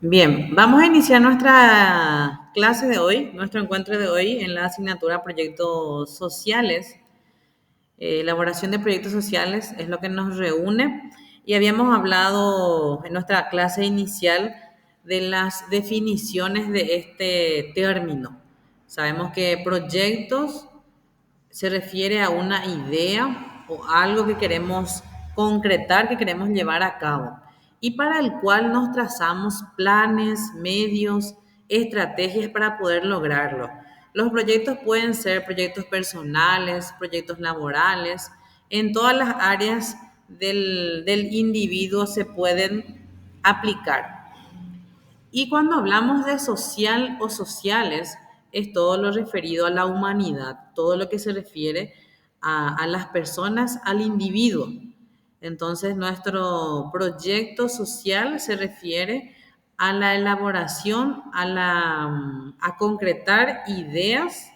Bien, vamos a iniciar nuestra clase de hoy, nuestro encuentro de hoy en la asignatura Proyectos Sociales. Elaboración de proyectos sociales es lo que nos reúne y habíamos hablado en nuestra clase inicial de las definiciones de este término. Sabemos que proyectos se refiere a una idea o algo que queremos concretar, que queremos llevar a cabo y para el cual nos trazamos planes, medios, estrategias para poder lograrlo. Los proyectos pueden ser proyectos personales, proyectos laborales, en todas las áreas del individuo se pueden aplicar. Y cuando hablamos de social o sociales, es todo lo referido a la humanidad, todo lo que se refiere a las personas, al individuo. Entonces, nuestro proyecto social se refiere a la elaboración, a concretar ideas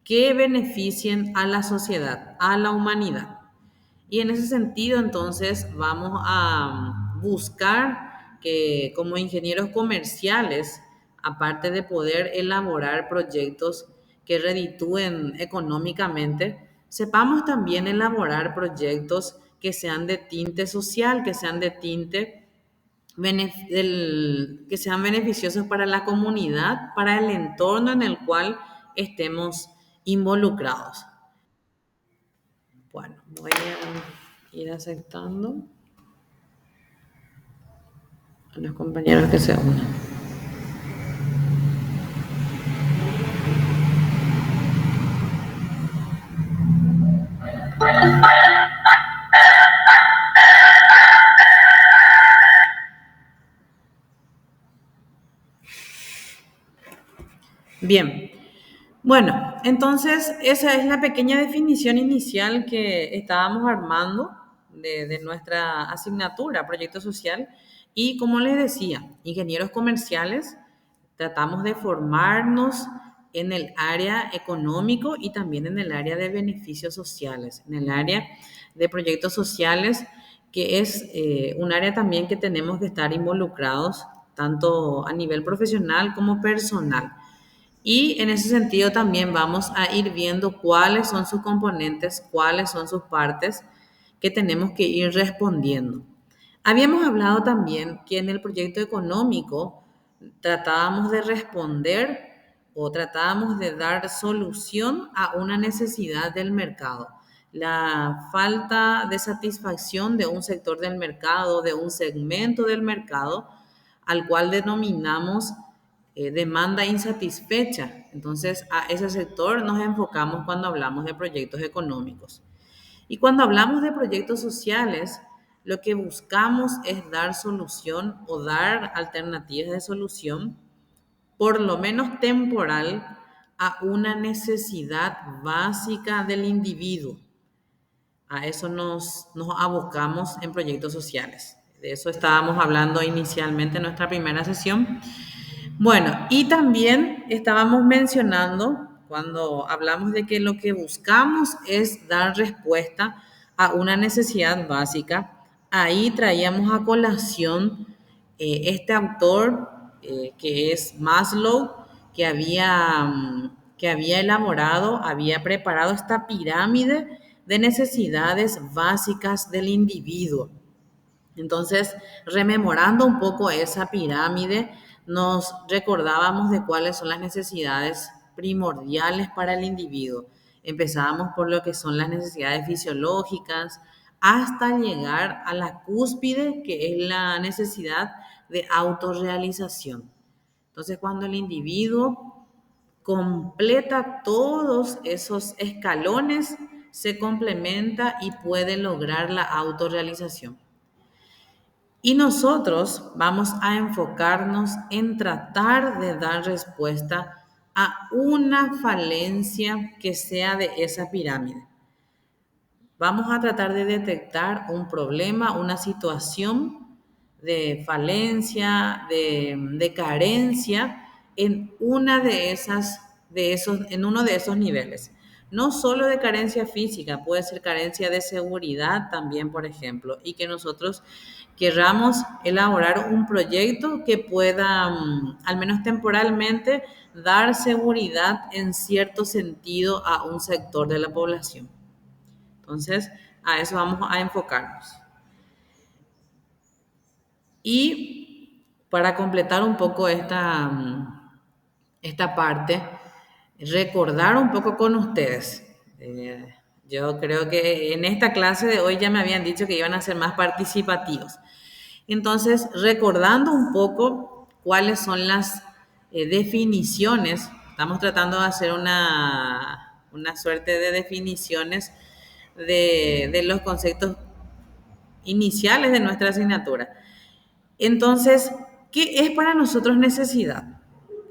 que beneficien a la sociedad, a la humanidad. Y en ese sentido, entonces, vamos a buscar que como ingenieros comerciales, aparte de poder elaborar proyectos que reditúen económicamente, sepamos también elaborar proyectos que sean de tinte social, que sean de tinte que sean beneficiosos para la comunidad, para el entorno en el cual estemos involucrados. Bueno, voy a ir aceptando a los compañeros que se unan. Bien, bueno, entonces esa es la pequeña definición inicial que estábamos armando de nuestra asignatura, proyecto social. Y como les decía, ingenieros comerciales, tratamos de formarnos en el área económico y también en el área de beneficios sociales, en el área de proyectos sociales, que es un área también que tenemos que estar involucrados tanto a nivel profesional como personal. Y en ese sentido también vamos a ir viendo cuáles son sus componentes, cuáles son sus partes que tenemos que ir respondiendo. Habíamos hablado también que en el proyecto económico tratábamos de responder o tratábamos de dar solución a una necesidad del mercado. La falta de satisfacción de un sector del mercado, de un segmento del mercado, al cual denominamos demanda insatisfecha. Entonces, a ese sector nos enfocamos cuando hablamos de proyectos económicos. Y cuando hablamos de proyectos sociales, lo que buscamos es dar solución o dar alternativas de solución, por lo menos temporal, a una necesidad básica del individuo. A eso nos abocamos en proyectos sociales. De eso estábamos hablando inicialmente en nuestra primera sesión. Bueno, y también estábamos mencionando cuando hablamos de que lo que buscamos es dar respuesta a una necesidad básica. Ahí traíamos a colación este autor que es Maslow, que había elaborado, había preparado esta pirámide de necesidades básicas del individuo. Entonces, rememorando un poco esa pirámide, nos recordábamos de cuáles son las necesidades primordiales para el individuo. Empezábamos por lo que son las necesidades fisiológicas, hasta llegar a la cúspide, que es la necesidad de autorrealización. Entonces, cuando el individuo completa todos esos escalones, se complementa y puede lograr la autorrealización. Y nosotros vamos a enfocarnos en tratar de dar respuesta a una falencia que sea de esa pirámide. Vamos a tratar de detectar un problema, una situación de falencia, de carencia en una de esas, en uno de esos niveles. no solo de carencia física, puede ser carencia de seguridad también, por ejemplo, y que nosotros querramos elaborar un proyecto que pueda, al menos temporalmente, dar seguridad en cierto sentido a un sector de la población. Entonces, a eso vamos a enfocarnos. Y para completar un poco esta parte, recordar un poco con ustedes. Yo creo que en esta clase de hoy ya me habían dicho que iban a ser más participativos. Entonces, recordando un poco cuáles son las definiciones, estamos tratando de hacer una suerte de definiciones de los conceptos iniciales de nuestra asignatura. Entonces, ¿qué es para nosotros necesidad?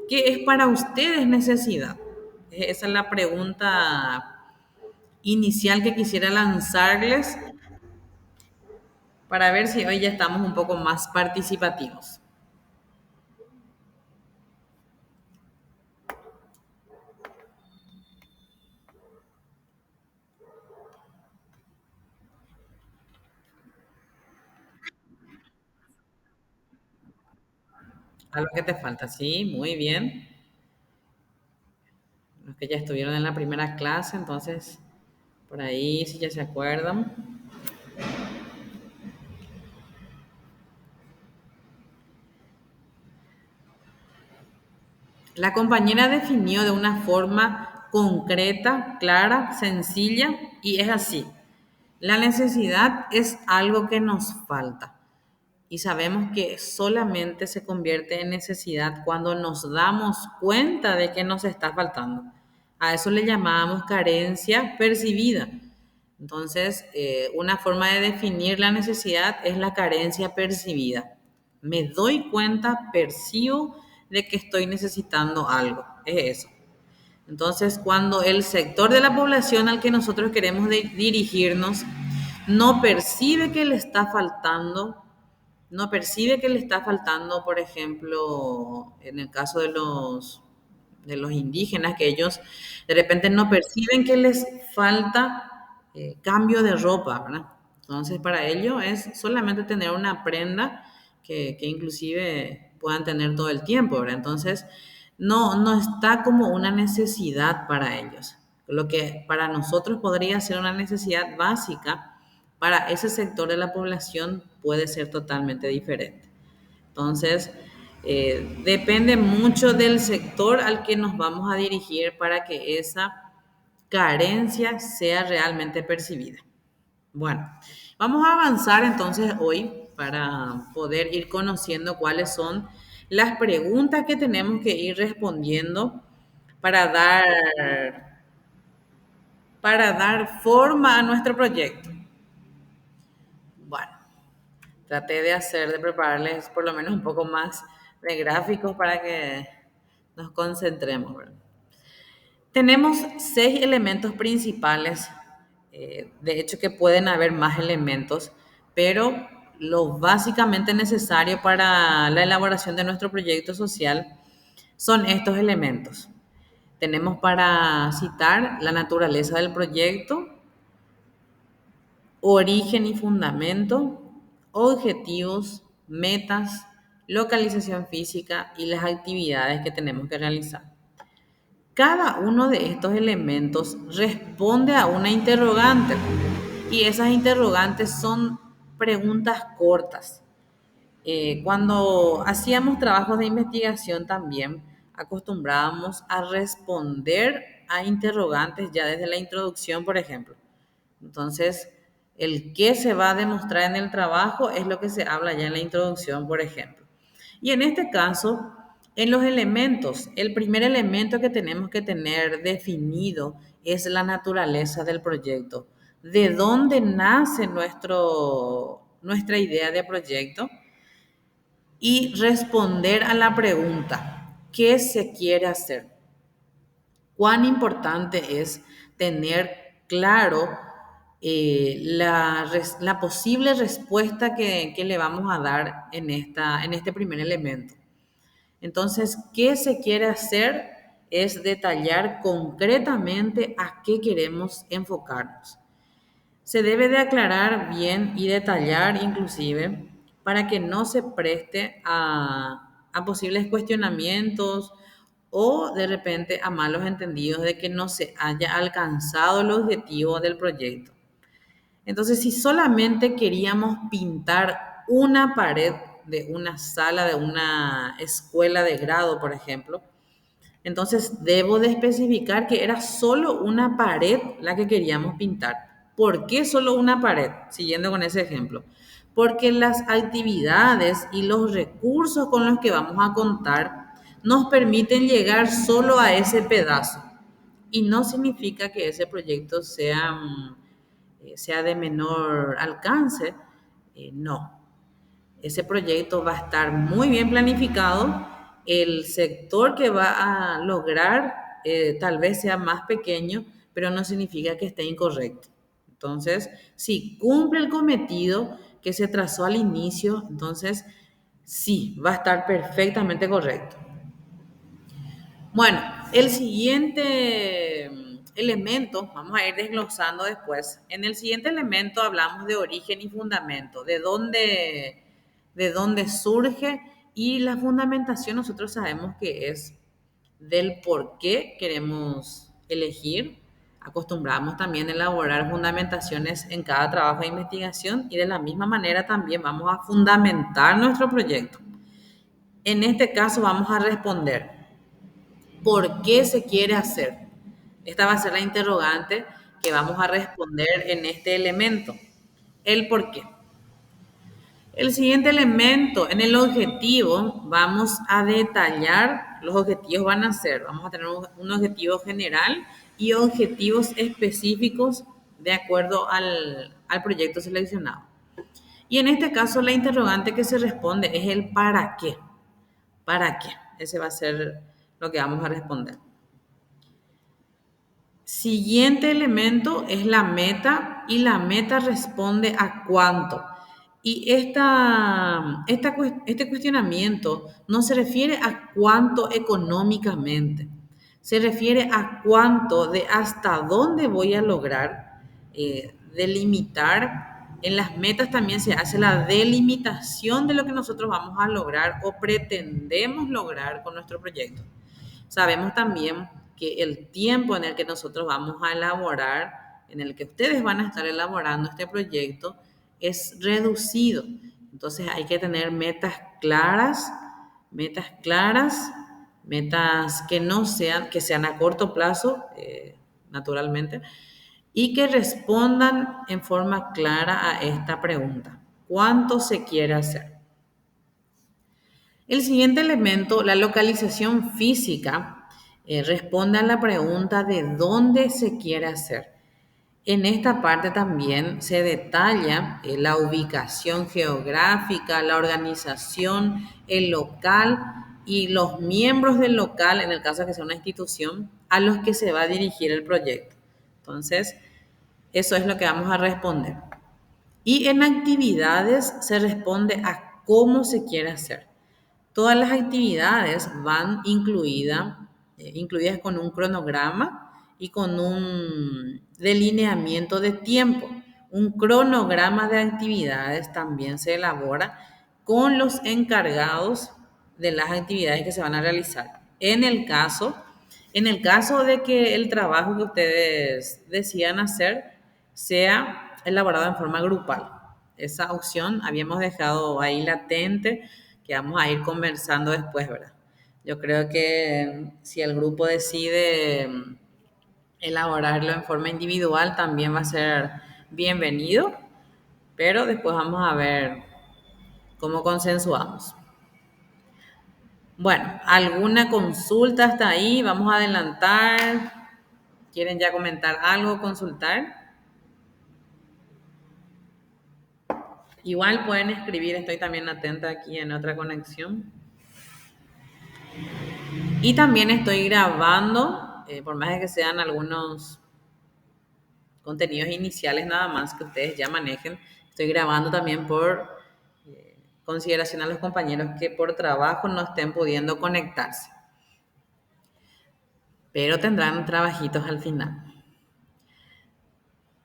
¿Qué es para ustedes necesidad? Esa es la pregunta inicial que quisiera lanzarles para ver si hoy ya estamos un poco más participativos. Algo que te falta, sí, muy bien. Los que ya estuvieron en la primera clase, entonces, por ahí, si ya se acuerdan. La compañera definió de una forma concreta, clara, sencilla, y es así. La necesidad es algo que nos falta y sabemos que solamente se convierte en necesidad cuando nos damos cuenta de que nos está faltando. A eso le llamamos carencia percibida. Entonces, una forma de definir la necesidad es la carencia percibida. Me doy cuenta, percibo de que estoy necesitando algo. Es eso. Entonces, cuando el sector de la población al que nosotros queremos dirigirnos no percibe que le está faltando, no percibe que le está faltando, por ejemplo, en el caso de los indígenas, que ellos de repente no perciben que les falta cambio de ropa, ¿verdad? Entonces, para ellos es solamente tener una prenda que inclusive puedan tener todo el tiempo, ¿verdad? Entonces, no está como una necesidad para ellos. Lo que para nosotros podría ser una necesidad básica, para ese sector de la población puede ser totalmente diferente. Entonces, depende mucho del sector al que nos vamos a dirigir para que esa carencia sea realmente percibida. Bueno, vamos a avanzar entonces hoy para poder ir conociendo cuáles son las preguntas que tenemos que ir respondiendo para para dar forma a nuestro proyecto. Bueno, traté de prepararles por lo menos un poco más de gráficos para que nos concentremos, ¿verdad? Tenemos 6 elementos principales, de hecho que pueden haber más elementos, pero lo básicamente necesario para la elaboración de nuestro proyecto social son estos elementos. Tenemos para citar la naturaleza del proyecto, origen y fundamento, objetivos, metas, localización física y las actividades que tenemos que realizar. Cada uno de estos elementos responde a una interrogante y esas interrogantes son preguntas cortas. Cuando hacíamos trabajos de investigación también acostumbrábamos a responder a interrogantes ya desde la introducción, por ejemplo. Entonces, el qué se va a demostrar en el trabajo es lo que se habla ya en la introducción, por ejemplo. Y en este caso, en los elementos, el primer elemento que tenemos que tener definido es la naturaleza del proyecto. ¿De dónde nace nuestra idea de proyecto? Y responder a la pregunta, ¿qué se quiere hacer? ¿Cuán importante es tener claro la posible respuesta que le vamos a dar en este primer elemento? Entonces, ¿qué se quiere hacer? es detallar concretamente a qué queremos enfocarnos. Se debe de aclarar bien y detallar inclusive para que no se preste a posibles cuestionamientos o de repente a malos entendidos de que no se haya alcanzado el objetivo del proyecto. Entonces, si solamente queríamos pintar una pared de una sala, de una escuela de grado, por ejemplo, entonces debo de especificar que era solo una pared la que queríamos pintar. ¿Por qué solo una pared? Siguiendo con ese ejemplo. Porque las actividades y los recursos con los que vamos a contar nos permiten llegar solo a ese pedazo. Y no significa que ese proyecto sea de menor alcance. No, ese proyecto va a estar muy bien planificado. El sector que va a lograr tal vez sea más pequeño, pero no significa que esté incorrecto. Entonces, si cumple el cometido que se trazó al inicio, entonces sí, va a estar perfectamente correcto. Bueno, el siguiente elemento, vamos a ir desglosando después. En el siguiente elemento hablamos de origen y fundamento, de dónde surge, y la fundamentación nosotros sabemos que es del por qué queremos elegir. Acostumbramos también a elaborar fundamentaciones en cada trabajo de investigación y de la misma manera también vamos a fundamentar nuestro proyecto. En este caso vamos a responder ¿por qué se quiere hacer? Esta va a ser la interrogante que vamos a responder en este elemento. El por qué. El siguiente elemento, en el objetivo, vamos a detallar, los objetivos van a ser, vamos a tener un objetivo general y objetivos específicos de acuerdo al proyecto seleccionado. Y en este caso, la interrogante que se responde es el para qué. ¿Para qué? Ese va a ser lo que vamos a responder. Siguiente elemento es la meta y la meta responde a cuánto. Y este cuestionamiento no se refiere a cuánto económicamente, se refiere a cuánto de hasta dónde voy a lograr delimitar. En las metas también se hace la delimitación de lo que nosotros vamos a lograr o pretendemos lograr con nuestro proyecto. Sabemos también que el tiempo en el que nosotros vamos a elaborar, en el que ustedes van a estar elaborando este proyecto, es reducido. Entonces hay que tener metas claras, metas que no sean, que sean a corto plazo, naturalmente, y que respondan en forma clara a esta pregunta. ¿Cuánto se quiere hacer? El siguiente elemento, la localización física, responde a la pregunta de dónde se quiere hacer. En esta parte también se detalla la ubicación geográfica, la organización, el local y los miembros del local, en el caso de que sea una institución, a los que se va a dirigir el proyecto. Entonces, eso es lo que vamos a responder. Y en actividades se responde a cómo se quiere hacer. Todas las actividades van incluidas con un cronograma y con un delineamiento de tiempo. Un cronograma de actividades también se elabora con los encargados de las actividades que se van a realizar. En el caso de que el trabajo que ustedes decidan hacer sea elaborado en forma grupal. Esa opción habíamos dejado ahí latente, que vamos a ir conversando después, ¿verdad? Yo creo que si el grupo decide elaborarlo en forma individual, también va a ser bienvenido, pero después vamos a ver cómo consensuamos. Bueno, ¿alguna consulta hasta ahí? Vamos a adelantar. ¿Quieren ya comentar algo, consultar? Igual pueden escribir, estoy también atenta aquí en otra conexión. Y también estoy grabando, por más de que sean algunos contenidos iniciales nada más que ustedes ya manejen, estoy grabando también por consideración a los compañeros que por trabajo no estén pudiendo conectarse. pero tendrán trabajitos al final.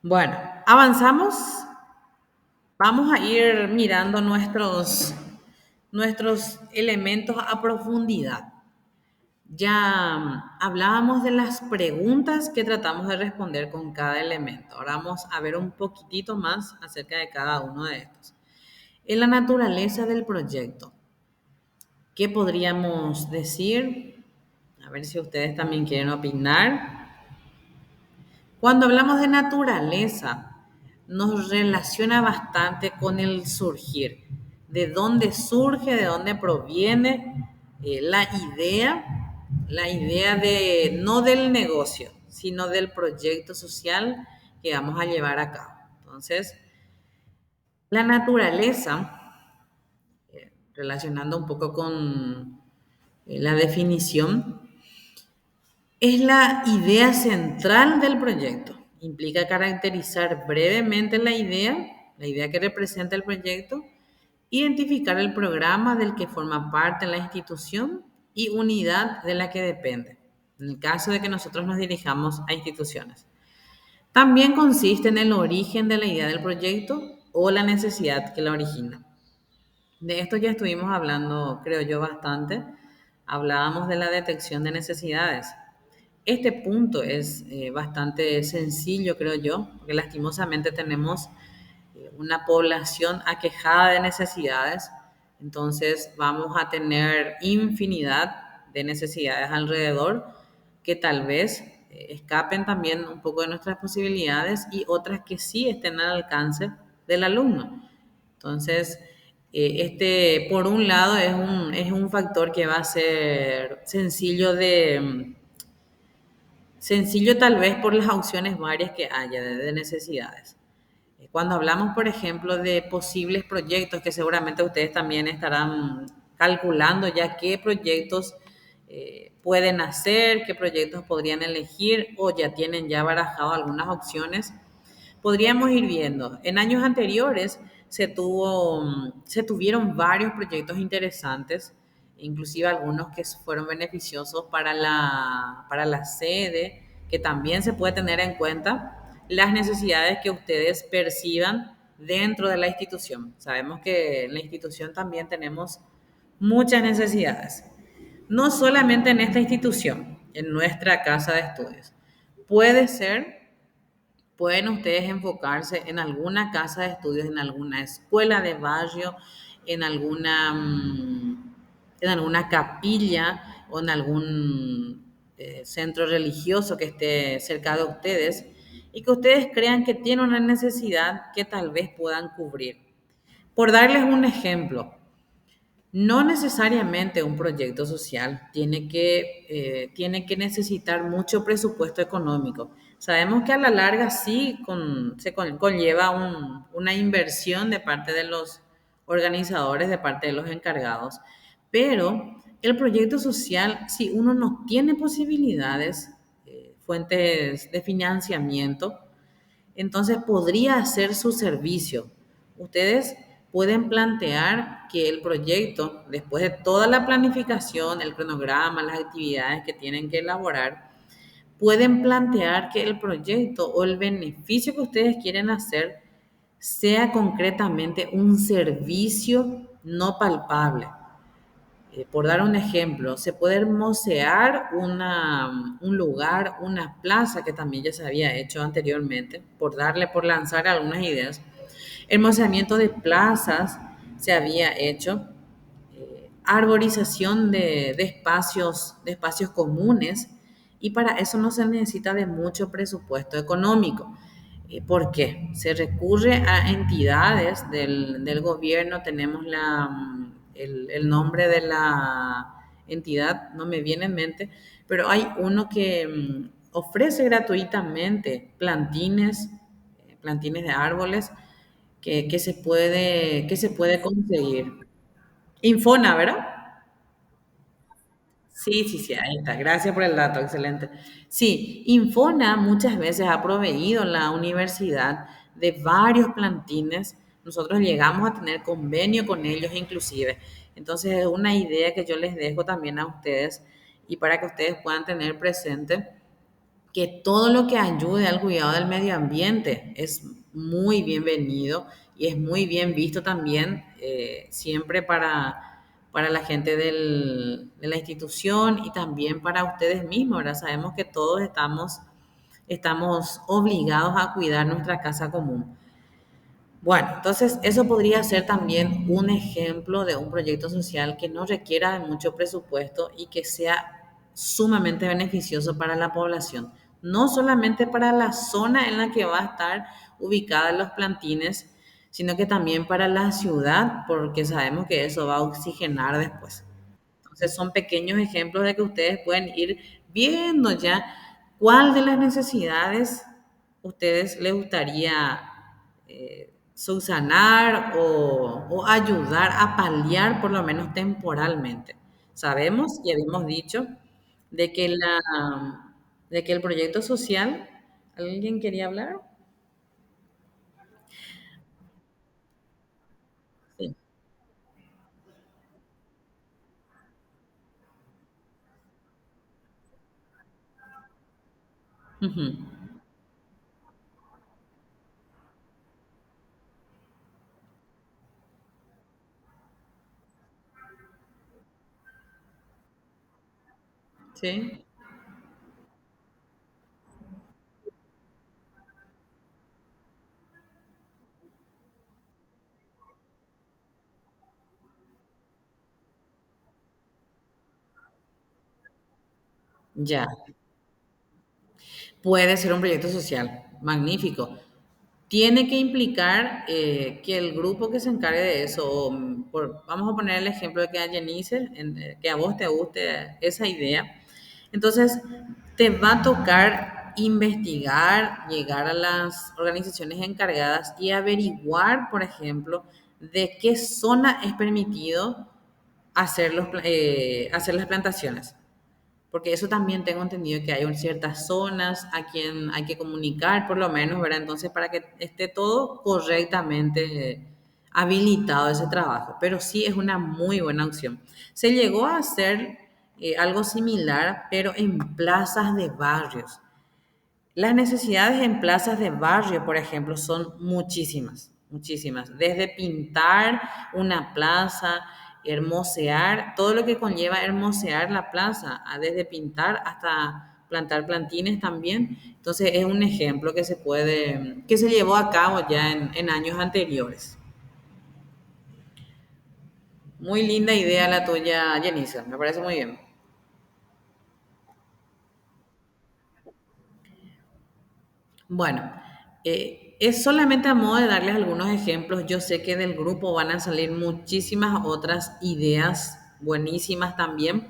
Bueno, avanzamos. Vamos a ir mirando nuestros elementos a profundidad. Ya hablábamos de las preguntas que tratamos de responder con cada elemento. Ahora vamos a ver un poquitito más acerca de cada uno de estos. En la naturaleza del proyecto, ¿qué podríamos decir? A ver si ustedes también quieren opinar. Cuando hablamos de naturaleza, nos relaciona bastante con el surgir. De dónde surge, de dónde proviene la idea de no del negocio, sino del proyecto social que vamos a llevar a cabo. Entonces, la naturaleza, relacionando un poco con la definición, es la idea central del proyecto. Implica caracterizar brevemente la idea que representa el proyecto, identificar el programa del que forma parte la institución y unidad de la que depende, en el caso de que nosotros nos dirijamos a instituciones. También consiste en el origen de la idea del proyecto o la necesidad que la origina. De esto ya estuvimos hablando, creo yo, bastante. Hablábamos de la detección de necesidades. Este punto es bastante sencillo, creo yo, porque lastimosamente tenemos una población aquejada de necesidades, entonces vamos a tener infinidad de necesidades alrededor que tal vez escapen también un poco de nuestras posibilidades y otras que sí estén al alcance del alumno. Entonces, este, por un lado, es un factor que va a ser sencillo tal vez por las opciones varias que haya de necesidades. Cuando hablamos, por ejemplo, de posibles proyectos, que seguramente ustedes también estarán calculando ya qué proyectos pueden hacer, qué proyectos podrían elegir o ya tienen ya barajado algunas opciones, podríamos ir viendo. En años anteriores se tuvieron varios proyectos interesantes, inclusive algunos que fueron beneficiosos para la sede, que también se puede tener en cuenta las necesidades que ustedes perciban dentro de la institución. Sabemos que en la institución también tenemos muchas necesidades, no solamente en esta institución, en nuestra casa de estudios. Puede ser Pueden ustedes enfocarse en alguna casa de estudios, en alguna escuela de barrio, en alguna, en alguna capilla o en algún centro religioso que esté cerca de ustedes y que ustedes crean que tiene una necesidad que tal vez puedan cubrir. Por darles un ejemplo, no necesariamente un proyecto social tiene que necesitar mucho presupuesto económico. Sabemos que a la larga sí conlleva una inversión de parte de los organizadores, de parte de los encargados, pero el proyecto social, si uno no tiene posibilidades, fuentes de financiamiento, entonces podría hacer su servicio. Ustedes pueden plantear que el proyecto, después de toda la planificación, el cronograma, las actividades que tienen que elaborar, pueden plantear que el proyecto o el beneficio que ustedes quieren hacer sea concretamente un servicio no palpable. Por dar un ejemplo, se puede hermosear un lugar, una plaza que también ya se había hecho anteriormente, por lanzar algunas ideas. Hermoseamiento de plazas se había hecho, arborización de espacios comunes, y para eso no se necesita de mucho presupuesto económico. ¿Por qué? Se recurre a entidades del gobierno, tenemos el nombre de la entidad, no me viene en mente, pero hay uno que ofrece gratuitamente plantines de árboles que se puede conseguir. Infona, ¿verdad? Sí, sí, sí, ahí está. Gracias por el dato, excelente. Sí, Infona muchas veces ha proveído la universidad de varios plantines. Nosotros llegamos a tener convenio con ellos inclusive. Entonces es una idea que yo les dejo también a ustedes y para que ustedes puedan tener presente que todo lo que ayude al cuidado del medio ambiente es muy bienvenido y es muy bien visto también siempre para la gente de la institución y también para ustedes mismos, ¿verdad? Sabemos que todos estamos obligados a cuidar nuestra casa común. Bueno, entonces eso podría ser también un ejemplo de un proyecto social que no requiera de mucho presupuesto y que sea sumamente beneficioso para la población. No solamente para la zona en la que va a estar ubicada los plantines, sino que también para la ciudad, porque sabemos que eso va a oxigenar después. Entonces son pequeños ejemplos de que ustedes pueden ir viendo ya cuál de las necesidades ustedes les gustaría subsanar o ayudar a paliar por lo menos temporalmente. Sabemos y habíamos dicho de que, de que el proyecto social, ¿alguien quería hablar? Sí. Ujú. Sí, ya. Puede ser un proyecto social, magnífico. Tiene que implicar que el grupo que se encargue de eso, vamos a poner el ejemplo de que a Jenice, que a vos te guste esa idea, entonces te va a tocar investigar, llegar a las organizaciones encargadas y averiguar, por ejemplo, de qué zona es permitido hacer las plantaciones. Porque eso también tengo entendido que hay ciertas zonas a quien hay que comunicar, por lo menos, ¿verdad? Entonces, para que esté todo correctamente habilitado ese trabajo. Pero sí es una muy buena opción. Se llegó a hacer algo similar, pero en plazas de barrios. Las necesidades en plazas de barrio, por ejemplo, son muchísimas, muchísimas. Desde pintar una plaza, hermosear, todo lo que conlleva hermosear la plaza, desde pintar hasta plantar plantines también. Entonces es un ejemplo que se llevó a cabo ya en años anteriores. Muy linda idea la tuya, Jenisa, me parece muy bien. Bueno, es solamente a modo de darles algunos ejemplos. Yo sé que del grupo van a salir muchísimas otras ideas buenísimas también.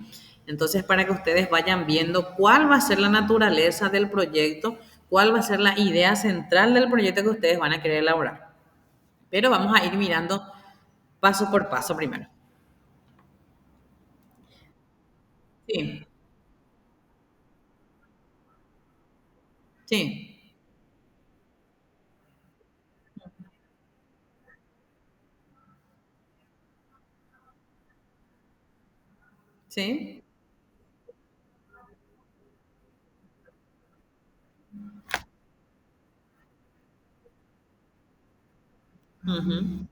Entonces, para que ustedes vayan viendo cuál va a ser la naturaleza del proyecto, cuál va a ser la idea central del proyecto que ustedes van a querer elaborar. Pero vamos a ir mirando paso por paso primero. Sí, sí, sí. Ujú.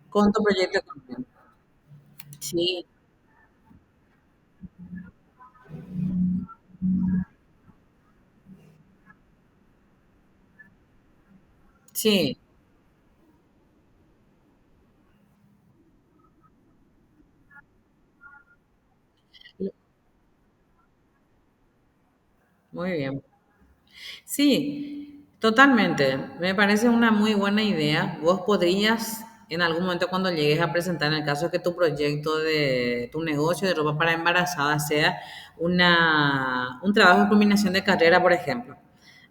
Con tu proyecto también. Sí, sí. Muy bien. Sí, totalmente. Me parece una muy buena idea. Vos podrías, en algún momento cuando llegues a presentar, en el caso de que tu proyecto de tu negocio de ropa para embarazadas sea un trabajo de culminación de carrera, por ejemplo.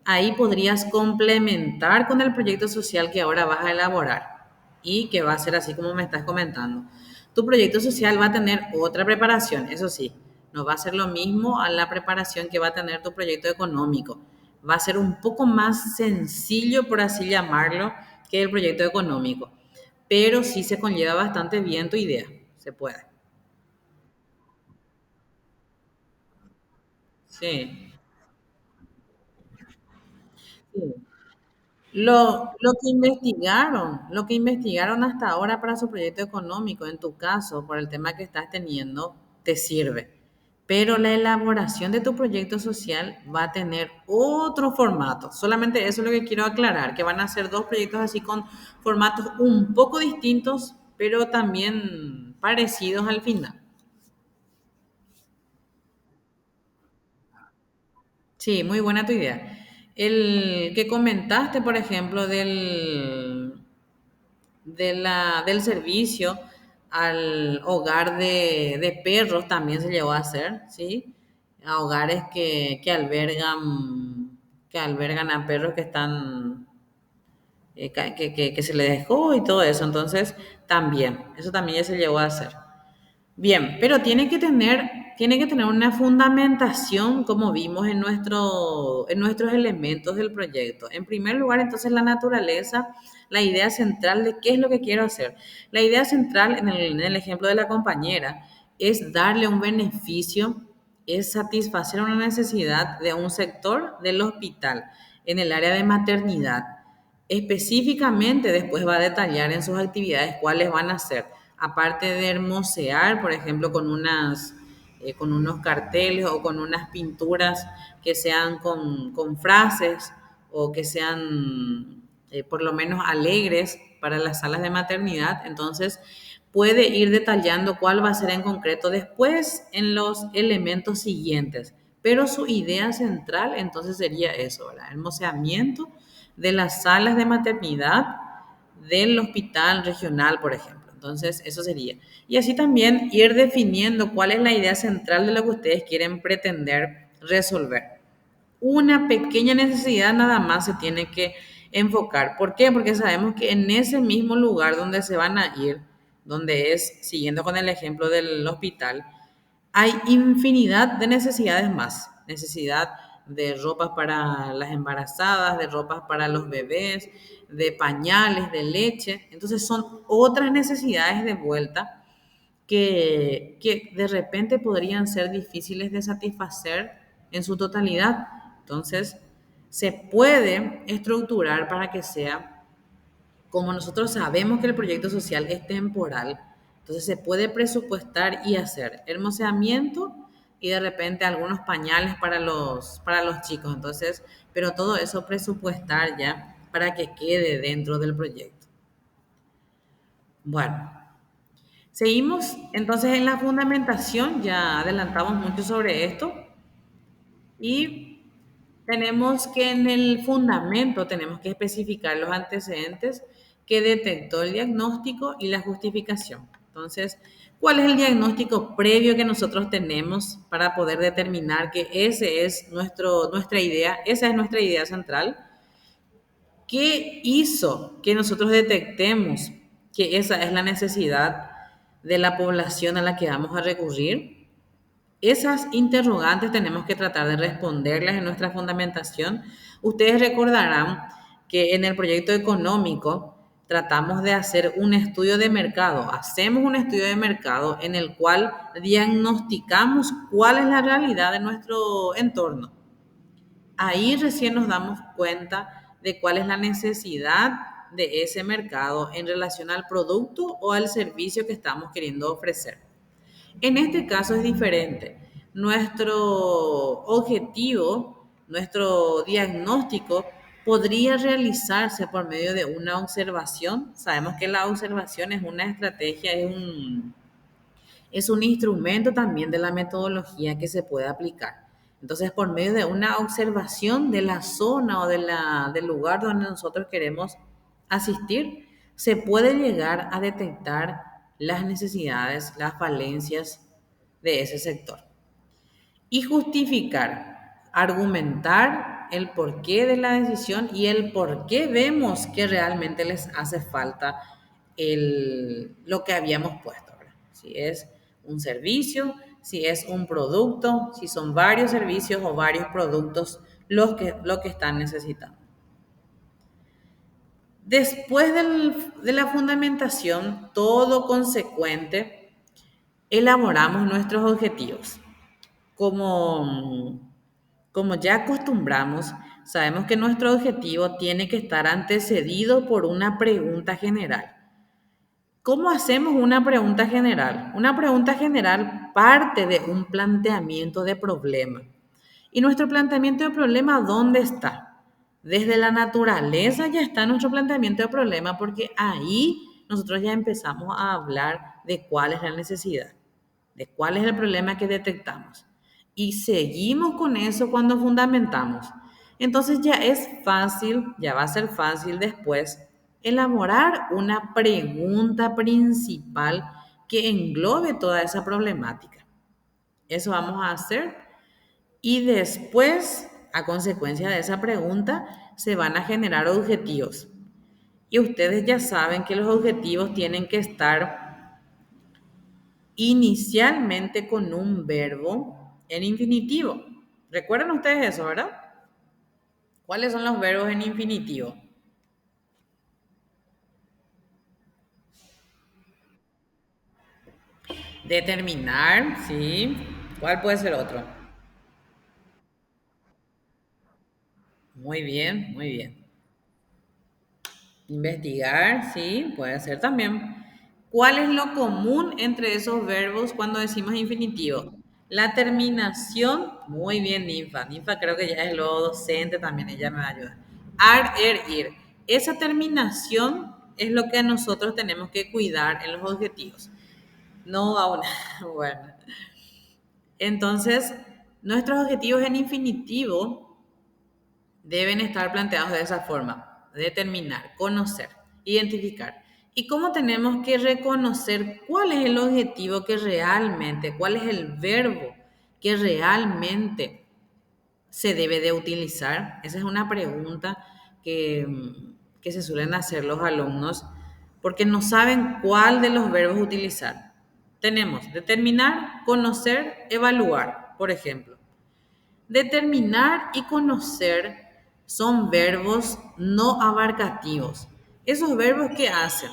Ahí podrías complementar con el proyecto social que ahora vas a elaborar y que va a ser así como me estás comentando. Tu proyecto social va a tener otra preparación, eso sí, no va a ser lo mismo a la preparación que va a tener tu proyecto económico. Va a ser un poco más sencillo, por así llamarlo, que el proyecto económico, pero sí se conlleva bastante bien tu idea, se puede. Sí. Sí. Lo que investigaron hasta ahora para su proyecto económico, en tu caso, por el tema que estás teniendo, te sirve. Pero la elaboración de tu proyecto social va a tener otro formato. Solamente eso es lo que quiero aclarar, que van a ser dos proyectos así con formatos un poco distintos, pero también parecidos al final. Sí, muy buena tu idea. El que comentaste, por ejemplo, del servicio al hogar de perros también se llegó a hacer, ¿sí? A hogares que albergan a perros que están, que se les dejó y todo eso. Entonces, también, eso también ya se llegó a hacer. Bien, pero tiene que tener una fundamentación, como vimos en nuestros elementos del proyecto. En primer lugar, entonces, la naturaleza, la idea central de qué es lo que quiero hacer. La idea central, en el ejemplo de la compañera, es darle un beneficio, es satisfacer una necesidad de un sector del hospital en el área de maternidad. Específicamente, después va a detallar en sus actividades cuáles van a ser, aparte de hermosear, por ejemplo, con unos carteles o con unas pinturas que sean con frases o que sean por lo menos alegres para las salas de maternidad. Entonces, puede ir detallando cuál va a ser en concreto después en los elementos siguientes. Pero su idea central entonces sería eso, ¿verdad? Hermoseamiento de las salas de maternidad del hospital regional, por ejemplo. Entonces, eso sería. Y así también ir definiendo cuál es la idea central de lo que ustedes quieren pretender resolver. Una pequeña necesidad nada más se tiene que enfocar. ¿Por qué? Porque sabemos que en ese mismo lugar donde se van a ir, donde es, siguiendo con el ejemplo del hospital, hay infinidad de necesidades más. Necesidad de ropas para las embarazadas, de ropas para los bebés, de pañales, de leche. Entonces son otras necesidades de vuelta que de repente podrían ser difíciles de satisfacer en su totalidad. Entonces, se puede estructurar para que sea, como nosotros sabemos que el proyecto social es temporal, entonces se puede presupuestar y hacer hermoseamiento y de repente algunos pañales para los chicos. Entonces, pero todo eso presupuestar ya para que quede dentro del proyecto. Bueno, seguimos entonces en la fundamentación, ya adelantamos mucho sobre esto y tenemos que en el fundamento tenemos que especificar los antecedentes que detectó el diagnóstico y la justificación. Entonces, ¿cuál es el diagnóstico previo que nosotros tenemos para poder determinar que nuestra idea, esa es nuestra idea central? ¿Qué hizo que nosotros detectemos que esa es la necesidad de la población a la que vamos a recurrir? Esas interrogantes tenemos que tratar de responderlas en nuestra fundamentación. Ustedes recordarán que en el proyecto económico tratamos de hacer un estudio de mercado. Hacemos un estudio de mercado en el cual diagnosticamos cuál es la realidad de nuestro entorno. Ahí recién nos damos cuenta de cuál es la necesidad de ese mercado en relación al producto o al servicio que estamos queriendo ofrecer. En este caso es diferente. Nuestro objetivo, nuestro diagnóstico podría realizarse por medio de una observación. Sabemos que la observación es una estrategia, es un instrumento también de la metodología que se puede aplicar. Entonces, por medio de una observación de la zona o del lugar donde nosotros queremos asistir, se puede llegar a detectar las necesidades, las falencias de ese sector y justificar, argumentar el porqué de la decisión y el por qué vemos que realmente les hace falta lo que habíamos puesto, ¿verdad? Si es un servicio, si es un producto, si son varios servicios o varios productos lo que están necesitando. Después de la fundamentación, todo consecuente, elaboramos nuestros objetivos. Como, como ya acostumbramos, sabemos que nuestro objetivo tiene que estar antecedido por una pregunta general. ¿Cómo hacemos una pregunta general? Una pregunta general parte de un planteamiento de problema. ¿Y nuestro planteamiento de problema dónde está? Desde la naturaleza ya está nuestro planteamiento de problema porque ahí nosotros ya empezamos a hablar de cuál es la necesidad, de cuál es el problema que detectamos. Y seguimos con eso cuando fundamentamos. Entonces ya es fácil, ya va a ser fácil después elaborar una pregunta principal que englobe toda esa problemática. Eso vamos a hacer y después, a consecuencia de esa pregunta, se van a generar objetivos. Y ustedes ya saben que los objetivos tienen que estar inicialmente con un verbo en infinitivo. ¿Recuerdan ustedes eso, verdad? ¿Cuáles son los verbos en infinitivo? Determinar, sí. ¿Cuál puede ser otro? Muy bien, muy bien. Investigar, sí, puede ser también. ¿Cuál es lo común entre esos verbos cuando decimos infinitivo? La terminación, muy bien, Ninfa. Ninfa creo que ya es lo docente también, ella me va a ayudar. Ar, er, ir. Esa terminación es lo que nosotros tenemos que cuidar en los objetivos. No a una. Bueno, entonces, nuestros objetivos en infinitivo deben estar planteados de esa forma: determinar, conocer, identificar. ¿Y cómo tenemos que reconocer cuál es el objetivo que realmente, cuál es el verbo que realmente se debe de utilizar? Esa es una pregunta que se suelen hacer los alumnos porque no saben cuál de los verbos utilizar. Tenemos determinar, conocer, evaluar, por ejemplo. Determinar y conocer son verbos no abarcativos. Esos verbos que hacen,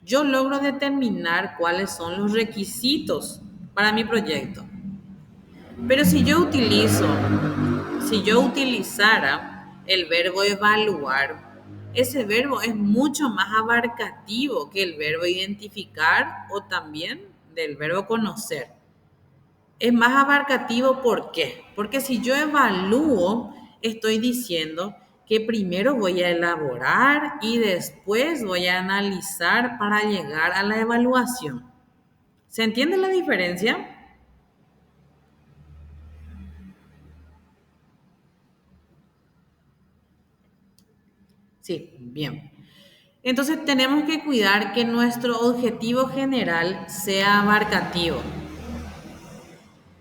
yo logro determinar cuáles son los requisitos para mi proyecto. Pero si yo utilizara el verbo evaluar, ese verbo es mucho más abarcativo que el verbo identificar o también del verbo conocer. Es más abarcativo, ¿por qué? Porque si yo evalúo, estoy diciendo que primero voy a elaborar y después voy a analizar para llegar a la evaluación. ¿Se entiende la diferencia? Sí, bien. Entonces tenemos que cuidar que nuestro objetivo general sea abarcativo,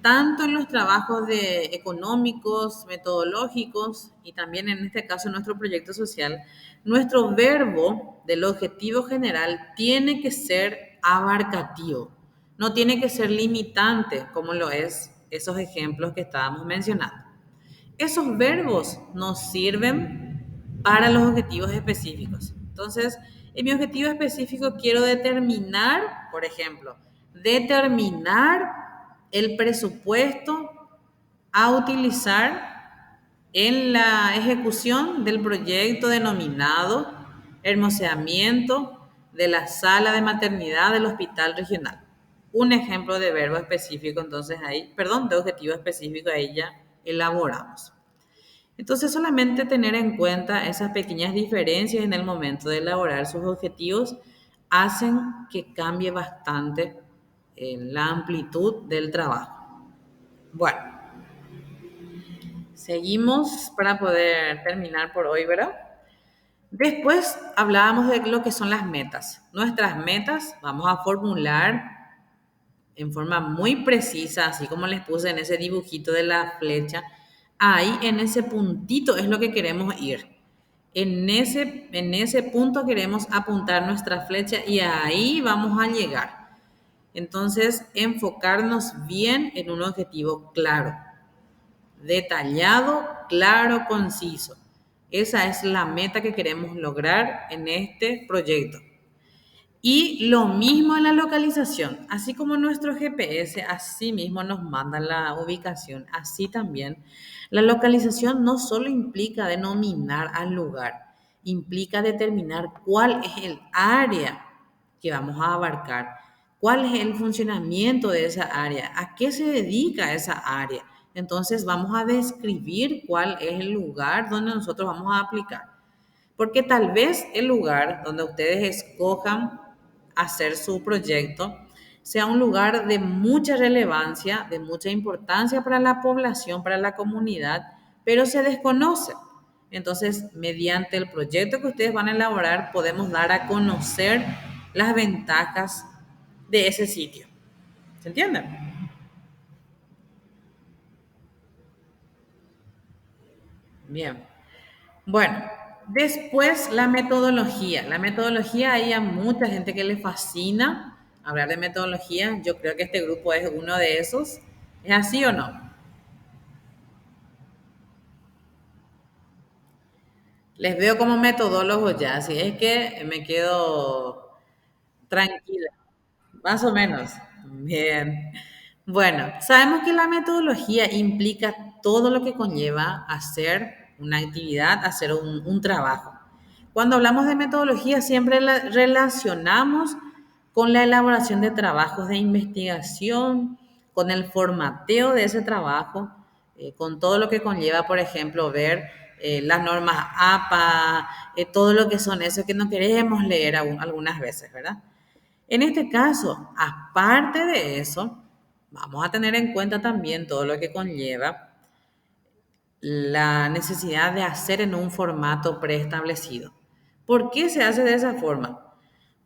tanto en los trabajos de económicos, metodológicos y también en este caso en nuestro proyecto social. Nuestro verbo del objetivo general tiene que ser abarcativo, no tiene que ser limitante como lo es esos ejemplos que estábamos mencionando. Esos verbos nos sirven para los objetivos específicos. Entonces, en mi objetivo específico quiero determinar, por ejemplo, determinar el presupuesto a utilizar en la ejecución del proyecto denominado hermoseamiento de la sala de maternidad del hospital regional. Un ejemplo de verbo específico, entonces ahí, perdón, de objetivo específico, ahí ya elaboramos. Entonces, solamente tener en cuenta esas pequeñas diferencias en el momento de elaborar sus objetivos hacen que cambie bastante la amplitud del trabajo. Bueno, seguimos para poder terminar por hoy, ¿verdad? Después hablábamos de lo que son las metas. Nuestras metas vamos a formular en forma muy precisa, así como les puse en ese dibujito de la flecha. Ahí en ese puntito es lo que queremos ir. En ese punto queremos apuntar nuestra flecha y ahí vamos a llegar. Entonces, enfocarnos bien en un objetivo claro, detallado, claro, conciso. Esa es la meta que queremos lograr en este proyecto. Y lo mismo en la localización, así como nuestro GPS, así mismo nos manda la ubicación, así también. La localización no solo implica denominar al lugar, implica determinar cuál es el área que vamos a abarcar, cuál es el funcionamiento de esa área, a qué se dedica esa área. Entonces vamos a describir cuál es el lugar donde nosotros vamos a aplicar. Porque tal vez el lugar donde ustedes escojan hacer su proyecto sea un lugar de mucha relevancia, de mucha importancia para la población, para la comunidad, pero se desconoce. Entonces, mediante el proyecto que ustedes van a elaborar, podemos dar a conocer las ventajas de ese sitio. ¿Se entiende? Bien. Bueno, después la metodología. La metodología, hay a mucha gente que le fascina hablar de metodología. Yo creo que este grupo es uno de esos. ¿Es así o no? Les veo como metodólogos ya, así es que me quedo tranquila, más o menos. Bien. Bueno, sabemos que la metodología implica todo lo que conlleva hacer una actividad, hacer un trabajo. Cuando hablamos de metodología, siempre la relacionamos con la elaboración de trabajos de investigación, con el formateo de ese trabajo, con todo lo que conlleva, por ejemplo, ver las normas APA, todo lo que son eso que no queremos leer algunas veces, ¿verdad? En este caso, aparte de eso, vamos a tener en cuenta también todo lo que conlleva la necesidad de hacer en un formato preestablecido. ¿Por qué se hace de esa forma?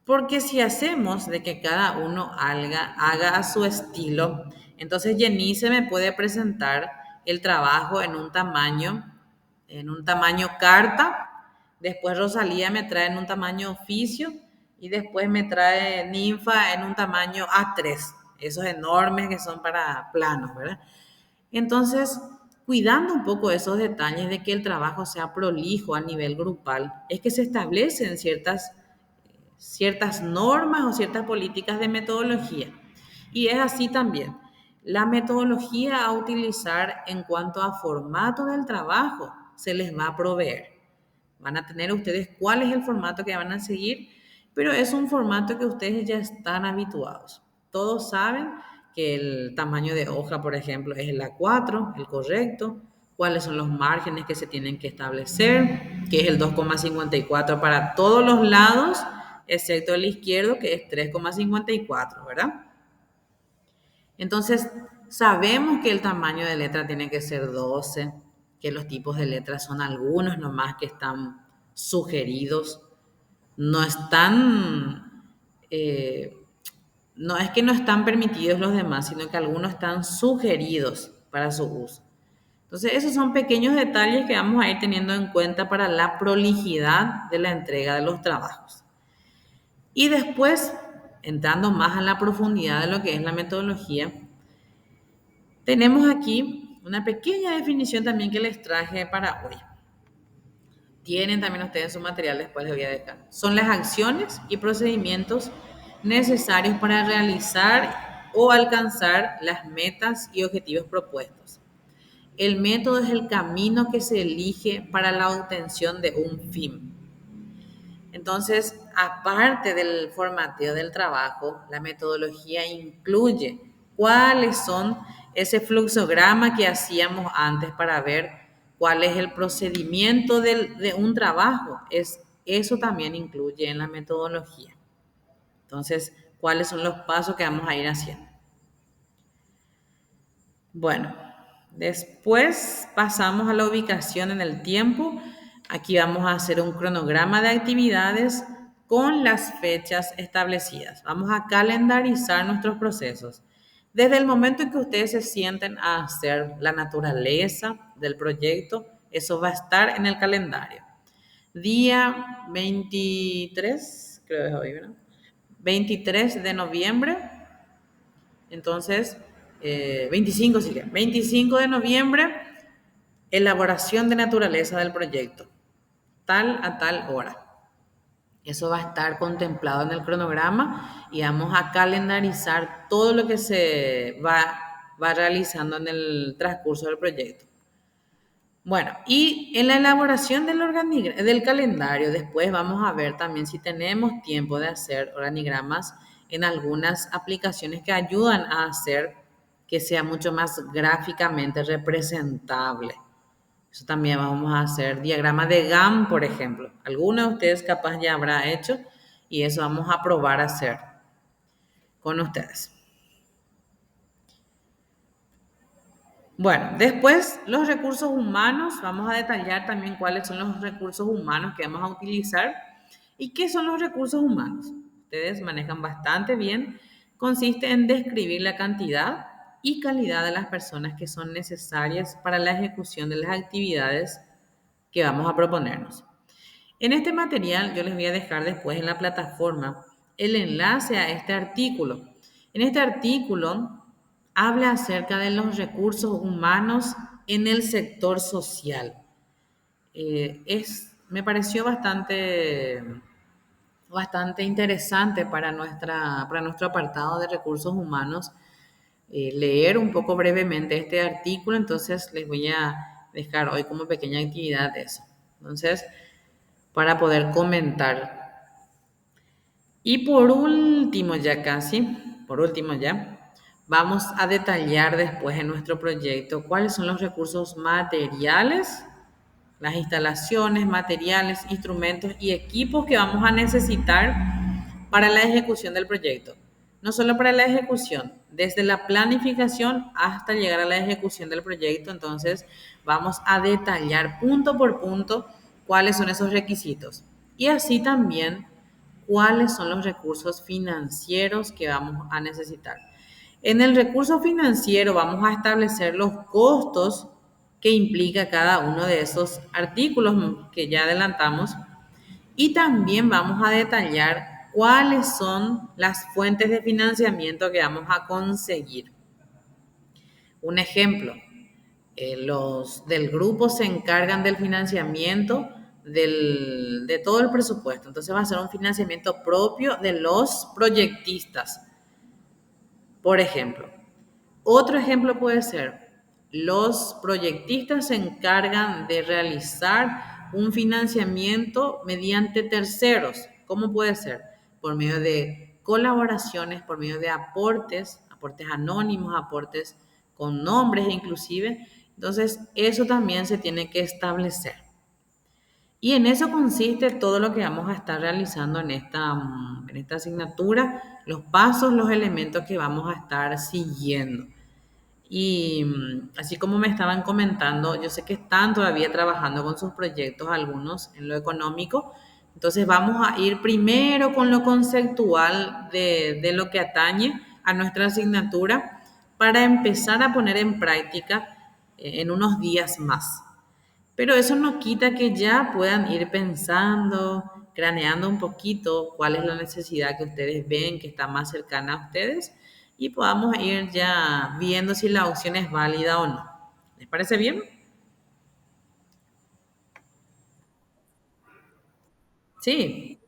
Porque si hacemos de que cada uno haga a su estilo, entonces Jenice me puede presentar el trabajo en un tamaño carta, después Rosalía me trae en un tamaño oficio y después me trae Ninfa en un tamaño A3, esos enormes que son para planos, ¿verdad? Entonces, cuidando un poco esos detalles de que el trabajo sea prolijo a nivel grupal, es que se establecen ciertas normas o ciertas políticas de metodología. Y es así también. La metodología a utilizar en cuanto a formato del trabajo se les va a proveer. Van a tener ustedes cuál es el formato que van a seguir, pero es un formato que ustedes ya están habituados. Todos saben que el tamaño de hoja, por ejemplo, es el A4, el correcto, cuáles son los márgenes que se tienen que establecer, que es el 2,54 para todos los lados, excepto el izquierdo, que es 3,54, ¿verdad? Entonces, sabemos que el tamaño de letra tiene que ser 12, que los tipos de letras son algunos nomás que están sugeridos, no están, eh, no es que no están permitidos los demás, sino que algunos están sugeridos para su uso. Entonces, esos son pequeños detalles que vamos a ir teniendo en cuenta para la prolijidad de la entrega de los trabajos. Y después, entrando más a la profundidad de lo que es la metodología, tenemos aquí una pequeña definición también que les traje para hoy. Tienen también ustedes su material, después les voy a dejar. Son las acciones y procedimientos necesarios para realizar o alcanzar las metas y objetivos propuestos. El método es el camino que se elige para la obtención de un fin. Entonces, aparte del formateo del trabajo, la metodología incluye cuáles son ese fluxograma que hacíamos antes para ver cuál es el procedimiento de un trabajo. Eso también incluye en la metodología. Entonces, ¿cuáles son los pasos que vamos a ir haciendo? Bueno, después pasamos a la ubicación en el tiempo. Aquí vamos a hacer un cronograma de actividades con las fechas establecidas. Vamos a calendarizar nuestros procesos. Desde el momento en que ustedes se sienten a hacer la naturaleza del proyecto, eso va a estar en el calendario. Día 23, creo que es hoy, ¿verdad? 23 de noviembre, entonces, 25 sí que, 25 de noviembre, elaboración de naturaleza del proyecto, tal a tal hora. Eso va a estar contemplado en el cronograma y vamos a calendarizar todo lo que va realizando en el transcurso del proyecto. Bueno, y en la elaboración del calendario, después vamos a ver también si tenemos tiempo de hacer organigramas en algunas aplicaciones que ayudan a hacer que sea mucho más gráficamente representable. Eso también vamos a hacer diagrama de GAN, por ejemplo. Alguno de ustedes capaz ya habrá hecho y eso vamos a probar a hacer con ustedes. Bueno, después los recursos humanos, vamos a detallar también cuáles son los recursos humanos que vamos a utilizar y qué son los recursos humanos. Ustedes manejan bastante bien. Consiste en describir la cantidad y calidad de las personas que son necesarias para la ejecución de las actividades que vamos a proponernos. En este material yo les voy a dejar después en la plataforma el enlace a este artículo. En este artículo habla acerca de los recursos humanos en el sector social. Me pareció bastante interesante para nuestro apartado de recursos humanos leer un poco brevemente este artículo, entonces les voy a dejar hoy como pequeña actividad eso. Entonces, para poder comentar. Y por último ya casi, por último ya, vamos a detallar después en nuestro proyecto cuáles son los recursos materiales, las instalaciones, materiales, instrumentos y equipos que vamos a necesitar para la ejecución del proyecto. No solo para la ejecución, desde la planificación hasta llegar a la ejecución del proyecto, entonces vamos a detallar punto por punto cuáles son esos requisitos. Y así también cuáles son los recursos financieros que vamos a necesitar. En el recurso financiero vamos a establecer los costos que implica cada uno de esos artículos que ya adelantamos y también vamos a detallar cuáles son las fuentes de financiamiento que vamos a conseguir. Un ejemplo, los del grupo se encargan del financiamiento de todo el presupuesto. Entonces va a ser un financiamiento propio de los proyectistas, por ejemplo. Otro ejemplo puede ser, los proyectistas se encargan de realizar un financiamiento mediante terceros. ¿Cómo puede ser? Por medio de colaboraciones, por medio de aportes, aportes anónimos, aportes con nombres inclusive. Entonces, eso también se tiene que establecer. Y en eso consiste todo lo que vamos a estar realizando en esta asignatura, los pasos, los elementos que vamos a estar siguiendo. Y así como me estaban comentando, yo sé que están todavía trabajando con sus proyectos, algunos en lo económico. Entonces vamos a ir primero con lo conceptual de lo que atañe a nuestra asignatura para empezar a poner en práctica en unos días más. Pero eso no quita que ya puedan ir pensando, craneando un poquito cuál es la necesidad que ustedes ven que está más cercana a ustedes y podamos ir ya viendo si la opción es válida o no. ¿Les parece bien? Sí.